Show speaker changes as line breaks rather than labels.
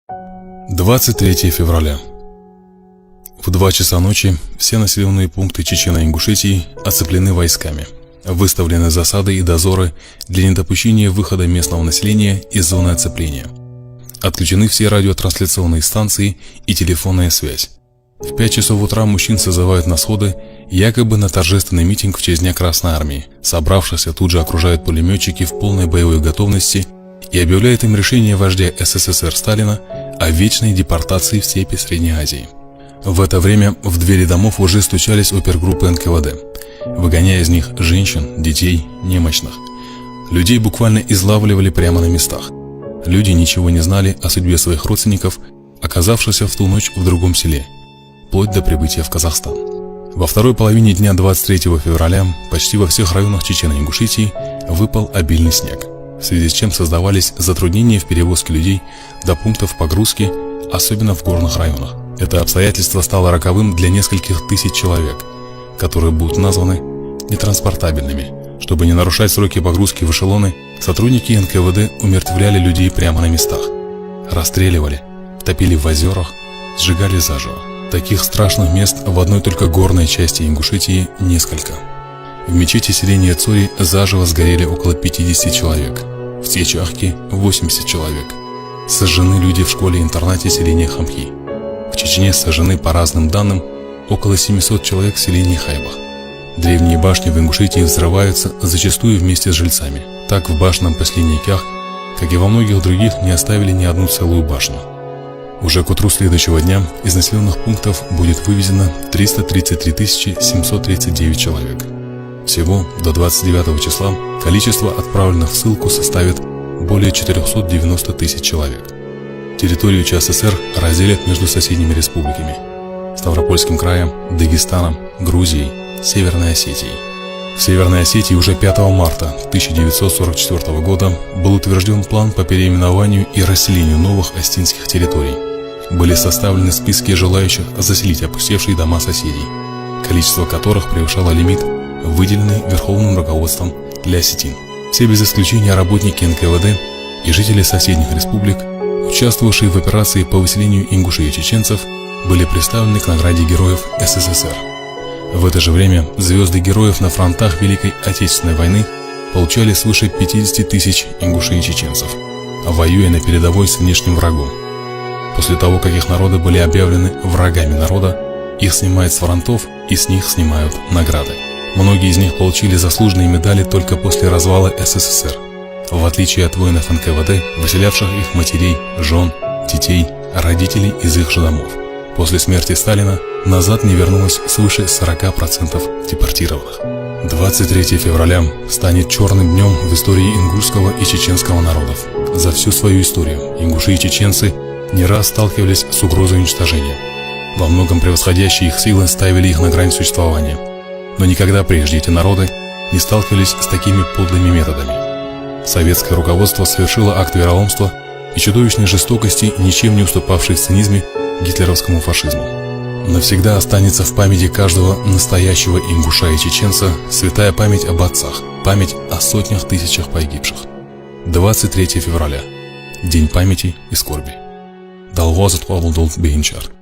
23 февраля. В 2 часа ночи все населенные пункты Чечено-Ингушетии оцеплены войсками. Выставлены засады и дозоры для недопущения выхода местного населения из зоны оцепления. Отключены все радиотрансляционные станции и телефонная связь. В 5 часов утра мужчин созывают на сходы, якобы на торжественный митинг в честь Дня Красной Армии. Собравшихся тут же окружают пулеметчики в полной боевой готовности и объявляют им решение вождя СССР Сталина о вечной депортации в степи Средней Азии. В это время в двери домов уже стучались опергруппы НКВД, выгоняя из них женщин, детей, немощных. Людей буквально излавливали прямо на местах. Люди ничего не знали о судьбе своих родственников, оказавшихся в ту ночь в другом селе, вплоть до прибытия в Казахстан. Во второй половине дня 23 февраля почти во всех районах Чечено-Ингушетии выпал обильный снег, в связи с чем создавались затруднения в перевозке людей до пунктов погрузки, особенно в горных районах. Это обстоятельство стало роковым для нескольких тысяч человек, которые будут названы нетранспортабельными. Чтобы не нарушать сроки погрузки в эшелоны, сотрудники НКВД умертвляли людей прямо на местах. Расстреливали, топили в озерах, сжигали заживо. Таких страшных мест в одной только горной части Ингушетии несколько. В мечети селения Цори заживо сгорели около 50 человек, в Течахке 80 человек. Сожжены люди в школе-интернате селения Хамхи. В Чечне сожжены, по разным данным, около 700 человек в селении Хайбах. Древние башни в Ингушетии взрываются зачастую вместе с жильцами. Так в башенном поселении Кях, как и во многих других, не оставили ни одну целую башню. Уже к утру следующего дня из населенных пунктов будет вывезено 333 739 человек. Всего до 29 числа количество отправленных в ссылку составит более 490 тысяч человек. Территорию ЧССР разделят между соседними республиками – Ставропольским краем, Дагестаном, Грузией, Северной Осетией. В Северной Осетии уже 5 марта 1944 года был утвержден план по переименованию и расселению новых остинских территорий. Были составлены списки желающих заселить опустевшие дома соседей, количество которых превышало лимит, выделенный верховным руководством для осетин. Все без исключения работники НКВД и жители соседних республик, участвовавшие в операции по выселению ингушей и чеченцев, были представлены к награде Героев СССР. В это же время звезды героев на фронтах Великой Отечественной войны получали свыше 50 тысяч ингушей и чеченцев, воюя на передовой с внешним врагом. После того, как их народы были объявлены врагами народа, их снимают с фронтов и с них снимают награды. Многие из них получили заслуженные медали только после развала СССР, в отличие от воинов НКВД, выселявших их матерей, жен, детей, родителей из их же домов. После смерти Сталина назад не вернулось свыше 40% депортированных. 23 февраля станет черным днем в истории ингушского и чеченского народов. За всю свою историю ингуши и чеченцы не раз сталкивались с угрозой уничтожения. Во многом превосходящие их силы ставили их на грань существования. Но никогда прежде эти народы не сталкивались с такими подлыми методами. Советское руководство совершило акт вероломства и чудовищной жестокости, ничем не уступавшей в цинизме гитлеровскому фашизму. Навсегда останется в памяти каждого настоящего ингуша и чеченца святая память об отцах, память о сотнях тысячах погибших. 23 февраля. День памяти и скорби. Далгозат Павлдолт Бейнчар.